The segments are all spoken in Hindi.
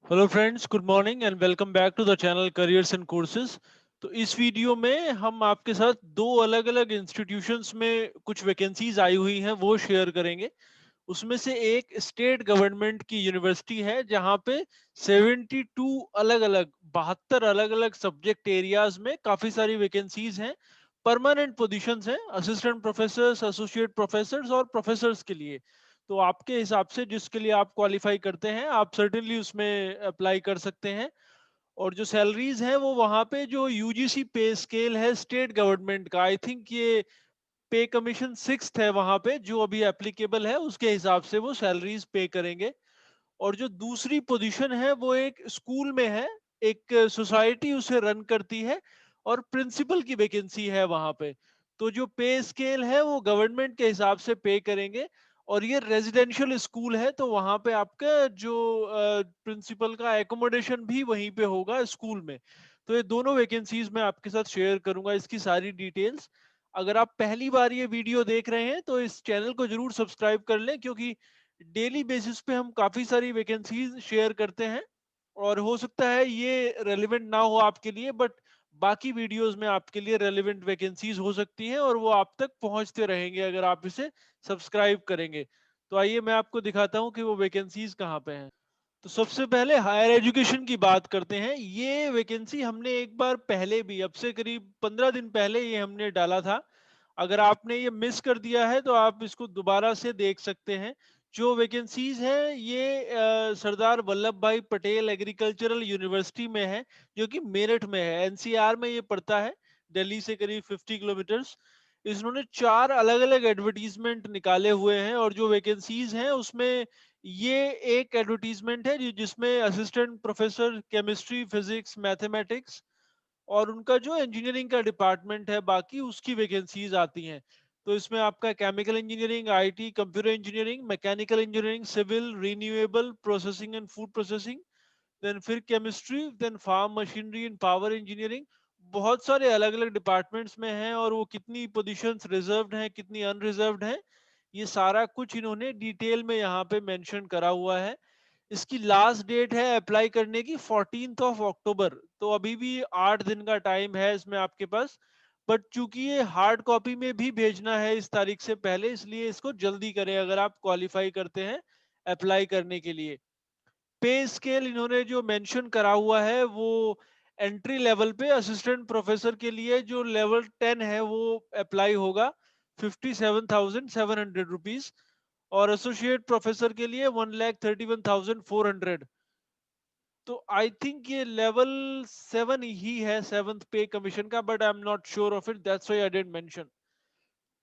Hello friends, good morning and welcome back to the channel careers and courses. तो इस वीडियो में हम आपके साथ दो अलग अलग इंस्टीट्यूशंस में कुछ वैकेंसीज आई हुई हैं वो शेयर करेंगे। उसमें से एक स्टेट गवर्नमेंट की यूनिवर्सिटी है जहां पे 72 अलग अलग 72 अलग अलग सब्जेक्ट एरियाज में काफी सारी वैकेंसीज हैं। परमानेंट पोजीशंस हैं, असिस्टेंट प्रोफेसर्स, एसोसिएट प्रोफेसर्स और प्रोफेसर्स के लिए। तो आपके हिसाब से जिसके लिए आप क्वालिफाई करते हैं आप सर्टेनली उसमें अप्लाई कर सकते हैं। और जो सैलरीज हैं वो वहां पे जो यूजीसी पे स्केल है स्टेट गवर्नमेंट का, आई थिंक ये पे कमीशन सिक्स्थ है वहां पे जो अभी एप्लीकेबल है, उसके हिसाब से वो सैलरीज पे करेंगे। और जो दूसरी पोजीशन है वो एक स्कूल में है, एक सोसाइटी उसे रन करती है और प्रिंसिपल की वैकेंसी है वहां पे। तो जो पे स्केल है वो गवर्नमेंट के हिसाब से पे करेंगे। और ये रेजिडेंशियल स्कूल है तो वहां पे आपका जो प्रिंसिपल का एकोमोडेशन भी वहीं पे होगा स्कूल में। तो ये दोनों वैकेंसीज मैं आपके साथ शेयर करूंगा, इसकी सारी डिटेल्स। अगर आप पहली बार ये वीडियो देख रहे हैं तो इस चैनल को जरूर सब्सक्राइब कर लें, क्योंकि डेली बेसिस पे हम काफी सारी वैकेंसीज शेयर करते हैं। और हो सकता है ये रेलेवेंट ना हो आपके लिए, बट बाकी वीडियोस में आपके लिए रेलेवेंट वैकेंसीज हो सकती हैं और वो आप तक पहुंचते रहेंगे अगर आप इसे सब्सक्राइब करेंगे। तो आइए मैं आपको दिखाता हूं कि वो वैकेंसीज कहाँ पे हैं। तो सबसे पहले हायर एजुकेशन की बात करते हैं। ये वैकेंसी हमने एक बार पहले भी, अब से करीब 15 दिन पहले ये हमने डाला था। अगर आपने ये मिस कर दिया है तो आप इसको दोबारा से देख सकते हैं। जो वैकेंसीज है ये सरदार वल्लभ भाई पटेल एग्रीकल्चरल यूनिवर्सिटी में है, जो कि मेरठ में है, एनसीआर में ये पड़ता है, दिल्ली से करीब 50 किलोमीटर्स। इन्होंने चार अलग अलग एडवर्टीजमेंट निकाले हुए हैं और जो वैकेंसीज हैं उसमें ये एक एडवर्टीजमेंट है जिसमें assistant professor chemistry, physics, mathematics और उनका जो इंजीनियरिंग का डिपार्टमेंट है बाकी उसकी वैकेंसीज आती हैं। तो इसमें आपका chemical engineering, IT, computer engineering, mechanical engineering, civil, renewable processing and food processing, then फिर chemistry, then farm machinery and power engineering. बहुत सारे अलग अलग डिपार्टमेंट्स में हैं और वो कितनी पोजीशंस रिजर्व्ड हैं, कितनी अनरिजर्व्ड हैं, ये सारा कुछ इन्होंने डिटेल में यहाँ पे मेंशन करा हुआ है। इसकी लास्ट डेट है अप्लाई करने की 14 अक्टूबर, तो अभी भी 8 दिन का टाइम है इसमें आपके पास। बट चूंकि ये हार्ड कॉपी में भी भेजना है इस तारीख से पहले, इसलिए इसको जल्दी करें अगर आप क्वालिफाई करते हैं अप्लाई करने के लिए। पे स्केल इन्होंने जो मेंशन करा हुआ है वो एंट्री लेवल पे असिस्टेंट प्रोफेसर के लिए जो लेवल 10 है वो अप्लाई होगा 57,700 रुपीज। और एसोसिएट प्रोफेसर के लिए 1,31,400। तो आई थिंक ये लेवल 7 ही है, सेवंथ पे कमीशन का, but I am not sure of it, that's why I didn't mention.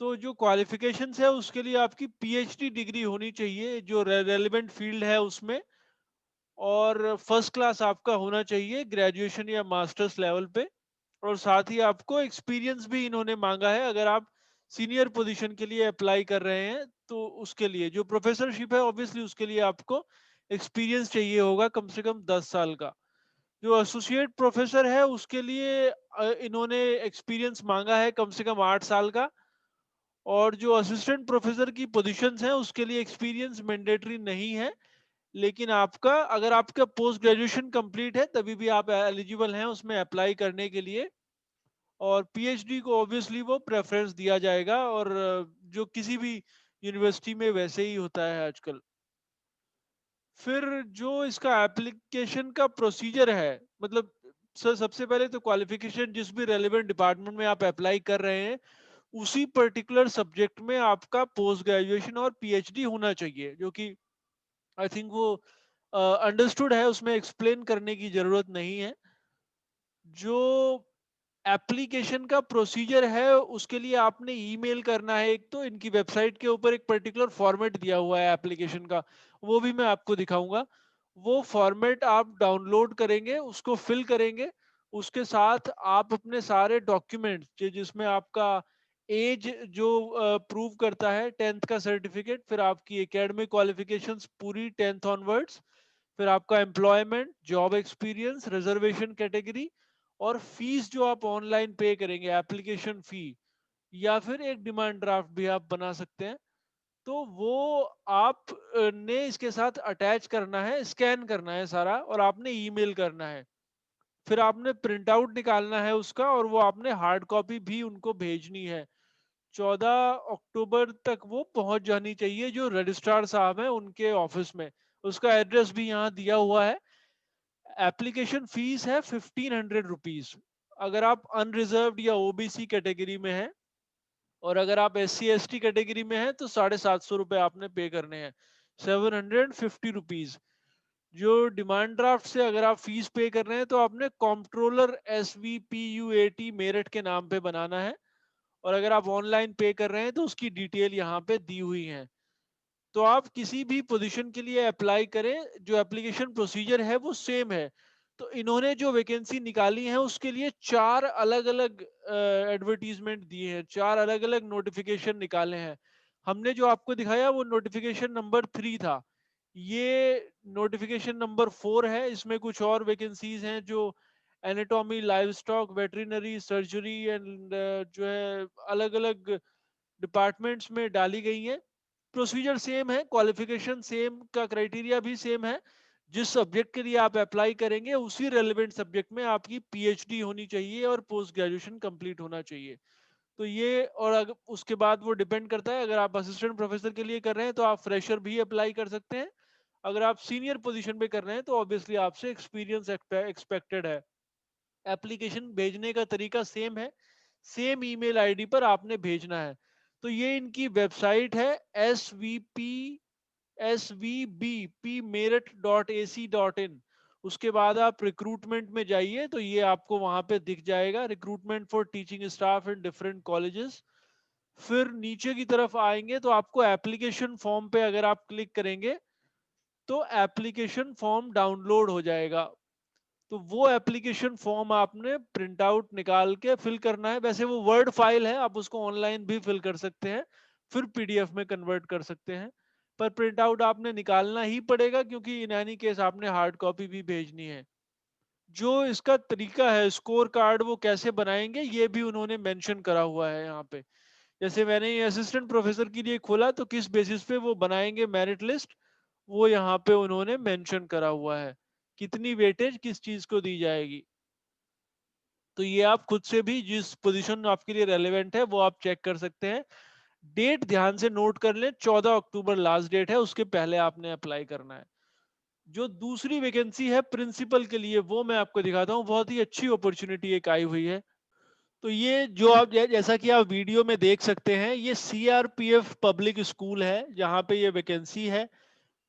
तो जो क्वालिफिकेशंस है उसके लिए आपकी पीएचडी डिग्री होनी चाहिए जो रेलेवेंट फील्ड है उसमें। और फर्स्ट क्लास आपका होना चाहिए ग्रेजुएशन या मास्टर्स लेवल पे। और साथ ही आपको एक्सपीरियंस भी इन्होंने मांगा है, अगर आप सीनियर पोजीशन के लिए अप्लाई कर रहे हैं तो उसके लिए जो प्रोफेसरशिप है ऑब्वियसली उसके लिए आपको एक्सपीरियंस चाहिए होगा कम से कम 10 साल का। जो एसोसिएट प्रोफेसर है उसके लिए इन्होंने एक्सपीरियंस मांगा है कम से कम 8 साल का। और जो असिस्टेंट प्रोफेसर की पोजीशंस हैं उसके लिए एक्सपीरियंस मैंडेटरी नहीं है, लेकिन आपका अगर आपका पोस्ट ग्रेजुएशन कंप्लीट है तभी भी आप एलिजिबल हैं उसमें अप्लाई करने के लिए। और पीएचडी को ऑब्वियसली वो प्रेफरेंस दिया जाएगा, और जो किसी भी यूनिवर्सिटी में वैसे ही होता है आजकल। फिर जो इसका एप्लीकेशन का प्रोसीजर है, मतलब सर सबसे पहले तो क्वालिफिकेशन जिस भी रेलेवेंट डिपार्टमेंट में आप अप्लाई कर रहे हैं उसी पर्टिकुलर सब्जेक्ट में आपका पोस्ट ग्रेजुएशन और पीएचडी होना चाहिए, जो कि आई थिंक वो अंडरस्टूड है, उसमें एक्सप्लेन करने की जरूरत नहीं है। जो एप्लीकेशन का प्रोसीजर है उसके लिए आपने ईमेल करना है। एक तो इनकी वेबसाइट के ऊपर एक पर्टिकुलर फॉर्मेट दिया हुआ है एप्लीकेशन का, वो भी मैं आपको दिखाऊंगा। वो फॉर्मेट आप डाउनलोड करेंगे, उसको फिल करेंगे। उसके साथ आप अपने सारे डॉक्यूमेंट्स जिसमें आपका एज जो प्रूव करता है, 10th का सर्टिफिकेट, फिर आपकी एकेडमिक क्वालिफिकेशंस पूरी 10th ऑनवर्ड्स, फिर आपका employment, job experience, reservation category, और फीस जो आप ऑनलाइन पे करेंगे एप्लीकेशन फी, या फिर एक डिमांड ड्राफ्ट भी आप बना सकते हैं। तो वो आप ने इसके साथ अटैच करना है, स्कैन करना है सारा और आपने ईमेल करना है। फिर आपने प्रिंट आउट निकालना है उसका और वो आपने हार्ड कॉपी भी उनको भेजनी है। 14 अक्टूबर तक वो पहुंच जानी चाहिए जो रजिस्ट्रार साहब हैं उनके ऑफिस में। उसका एड्रेस भी यहाँ दिया हुआ है। एप्लीकेशन फीस है 1500 रुपीज। अगर आप अनरिजर्व्ड या ओबीसी कैटेगरी में हैं और अगर आप SC ST कैटेगरी में हैं तो 750 रुपए आपने पे करने हैं, 750 रुपीज। जो डिमांड ड्राफ्ट से अगर आप फीस पे कर रहे हैं तो आपने कॉम्प्ट्रोलर SVPUAT मेरठ के नाम पे बनाना है। और अगर आप ऑनलाइन पे कर रहे हैं तो उसकी डिटेल यहाँ पे दी हुई है। तो आप किसी भी पोजीशन के लिए अप्लाई करें, जो एप्लीकेशन प्रोसीजर है वो सेम है। तो इन्होंने जो वैकेंसी निकाली है उसके लिए 4 अलग-अलग एडवर्टाइजमेंट दिए हैं, 4 अलग-अलग नोटिफिकेशन निकाले हैं। हमने जो आपको दिखाया वो नोटिफिकेशन नंबर 3 था। ये नोटिफिकेशन नंबर 4 है, इसमें कुछ और वैकेंसीज हैं जो anatomy, livestock, veterinary, surgery and जो है अलग-अलग डिपार्टमेंट्स में डाली गई हैं। प्रोसीजर सेम है, क्वालिफिकेशन सेम का क्राइटेरिया भी सेम है। जिस सब्जेक्ट के लिए आप अप्लाई करेंगे उसी रेलेवेंट सब्जेक्ट में आपकी PhD होनी चाहिए और पोस्ट ग्रेजुएशन कंप्लीट होना चाहिए। तो ये और अगर उसके बाद वो डिपेंड करता है, अगर आप असिस्टेंट प्रोफेसर के लिए कर रहे हैं तो आप फ्रेशर भी अप्लाई कर सकते हैं। अगर आप सीनियर पोजीशन पे कर रहे हैं तो ऑब्वियसली आपसे एक्सपीरियंस एक्सपेक्टेड है। एप्लीकेशन भेजने का तरीका सेम है, सेम ईमेल आईडी पर आपने भेजना है। तो ये इनकी वेबसाइट है svpmerit.ac.in। उसके बाद आप रिक्रूटमेंट में जाइए तो ये आपको वहां पे दिख जाएगा, recruitment for teaching staff in different colleges. फिर नीचे की तरफ आएंगे तो आपको एप्लीकेशन फॉर्म पे अगर आप क्लिक करेंगे तो एप्लीकेशन फॉर्म डाउनलोड हो जाएगा। तो वो एप्लीकेशन फॉर्म आपने प्रिंट आउट निकाल के फिल करना है। वैसे वो वर्ड फाइल है, आप उसको ऑनलाइन भी फिल कर सकते हैं, फिर PDF में कन्वर्ट कर सकते हैं। पर प्रिंट आउट आपने निकालना ही पड़ेगा क्योंकि इन एनी केस आपने हार्ड कॉपी भी भेजनी है। जो इसका तरीका है, स्कोर कार्ड वो कैसे बनाएंगे ये भी उन्होंने मेंशन करा हुआ है यहाँ पे। जैसे मैंने ये असिस्टेंट प्रोफेसर के लिए खोला तो किस बेसिस पे वो बनाएंगे मेरिट लिस्ट, वो यहाँ पे उन्होंने मेंशन करा हुआ है, कितनी वेटेज किस चीज को दी जाएगी। तो ये आप खुद से भी जिस पोजीशन आपके लिए रेलेवेंट है वो आप चेक कर सकते हैं। डेट ध्यान से नोट कर लें, 14 अक्टूबर लास्ट डेट है, उसके पहले आपने अप्लाई करना है। जो दूसरी वैकेंसी है प्रिंसिपल के लिए वो मैं आपको दिखाता हूँ, बहुत ही अच्छी अपॉर्चुनिटी एक आई हुई है। तो ये जो आप जैसा कि आप वीडियो में देख सकते हैं, ये CRPF पब्लिक स्कूल है जहाँ पे ये वैकेंसी है।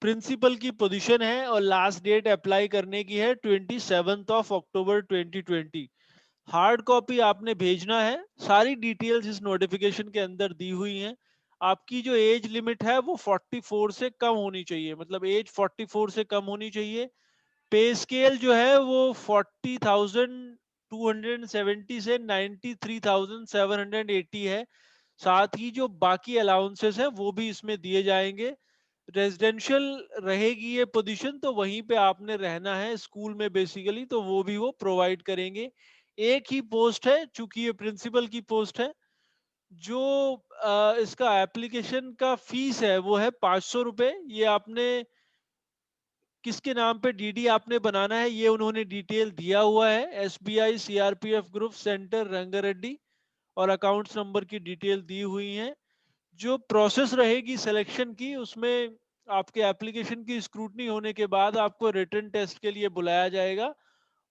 प्रिंसिपल की पोजीशन है और लास्ट डेट अप्लाई करने की है 27 अक्टूबर 2020। हार्ड कॉपी आपने भेजना है। सारी डिटेल्स इस नोटिफिकेशन के अंदर दी हुई हैं। आपकी जो एज लिमिट है वो 44 से कम होनी चाहिए, मतलब एज 44 से कम होनी चाहिए। पे स्केल जो है वो 40,270 से 93,780 है। साथ ही जो बाकी अलाउंसेस हैं वो भी इसमें दिए जाएंगे। रेजिडेंशियल रहेगी ये पोजीशन, तो वहीं पे आपने रहना है स्कूल में बेसिकली, तो वो भी वो प्रोवाइड करेंगे। एक ही पोस्ट है चूंकि ये प्रिंसिपल की पोस्ट है। जो इसका एप्लीकेशन का फीस है वो है 500 रुपए। ये आपने किसके नाम पे DD आपने बनाना है ये उन्होंने डिटेल दिया हुआ है। SBI CRPF group centre Rangareddy, और अकाउंट्स नंबर की डिटेल दी हुई है। जो प्रोसेस रहेगी सिलेक्शन की, उसमें आपके एप्लीकेशन की स्क्रूटनी होने के बाद आपको रिटन टेस्ट के लिए बुलाया जाएगा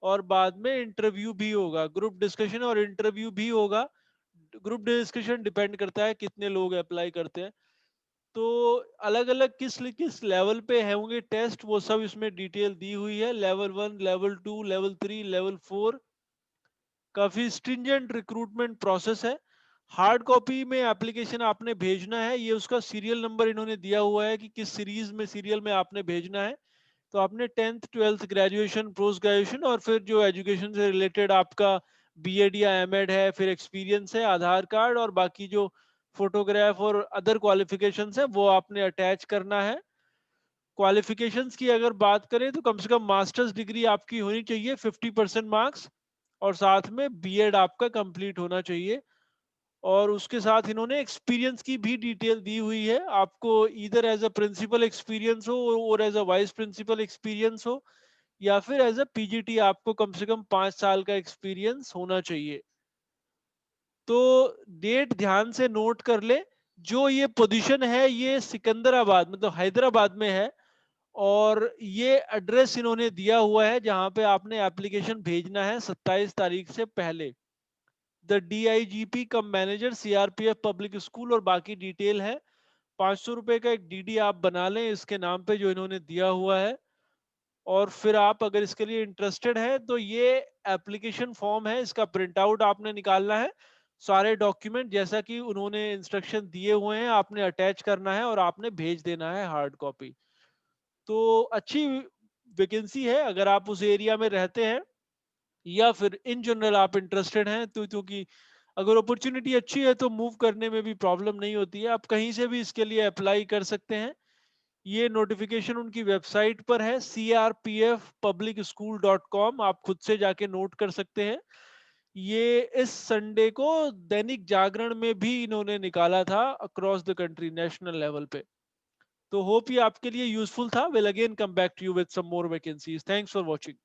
और बाद में इंटरव्यू भी होगा, ग्रुप डिस्कशन और इंटरव्यू भी होगा। ग्रुप डिस्कशन डिपेंड करता है कितने लोग अप्लाई करते हैं। तो अलग अलग किस किस लेवल पे होंगे टेस्ट वो सब इसमें डिटेल दी हुई है। Level 1, level 2, level 3, level 4। काफी स्ट्रिंजेंट रिक्रूटमेंट प्रोसेस है। हार्ड कॉपी में एप्लीकेशन आपने भेजना है, ये उसका सीरियल नंबर इन्होंने दिया हुआ है कि किस सीरीज में सीरियल में आपने भेजना है। तो आपने 10th 12th graduation, post graduation और फिर जो एजुकेशन से रिलेटेड आपका B.Ed या M.Ed है, फिर एक्सपीरियंस है, आधार कार्ड और बाकी जो फोटोग्राफ और अदर क्वालिफिकेशंस है वो आपने अटैच करना है। क्वालिफिकेशंस की अगर बात करें तो कम से कम मास्टर्स डिग्री आपकी होनी चाहिए, 50% मार्क्स, और साथ में B.Ed आपका कंप्लीट होना चाहिए। और उसके साथ इन्होंने एक्सपीरियंस की भी डिटेल दी हुई है। आपको either as a principal experience हो और as a vice principal experience हो, या फिर एज अ पीजीटी आपको कम से कम 5 साल का एक्सपीरियंस होना चाहिए। तो डेट ध्यान से नोट कर ले। जो ये पोजीशन है ये सिकंदराबाद मतलब हैदराबाद में है, और ये एड्रेस इन्होंने दिया हुआ है जहां पे आपने एप्लीकेशन भेजना है 27 तारीख से पहले। The DIGP cum manager CRPF public school, और बाकी डिटेल है। 500 रुपए का एक डीडी आप बना लें इसके नाम पे जो इन्होंने दिया हुआ है। और फिर आप अगर इसके लिए इंटरेस्टेड है तो ये एप्लीकेशन फॉर्म है, इसका प्रिंट आउट आपने निकालना है। सारे डॉक्यूमेंट जैसा कि उन्होंने इंस्ट्रक्शन दिए हुए हैं आपने अटैच करना है और आपने भेज देना है हार्ड कॉपी। तो अच्छी वैकेंसी है अगर आप उस एरिया में रहते हैं, या फिर इन जनरल आप इंटरेस्टेड हैं, तो क्योंकि अगर अपॉर्चुनिटी अच्छी है तो मूव करने में भी प्रॉब्लम नहीं होती है, आप कहीं से भी इसके लिए अप्लाई कर सकते हैं। ये नोटिफिकेशन उनकी वेबसाइट पर है crpfpublicschool.com, आप खुद से जाके नोट कर सकते हैं। ये इस संडे को दैनिक जागरण में भी इन्होंने निकाला था across the country national level पे। तो होप ये आपके लिए यूजफुल था। Will again come back to you with some more vacancies. Thanks for watching.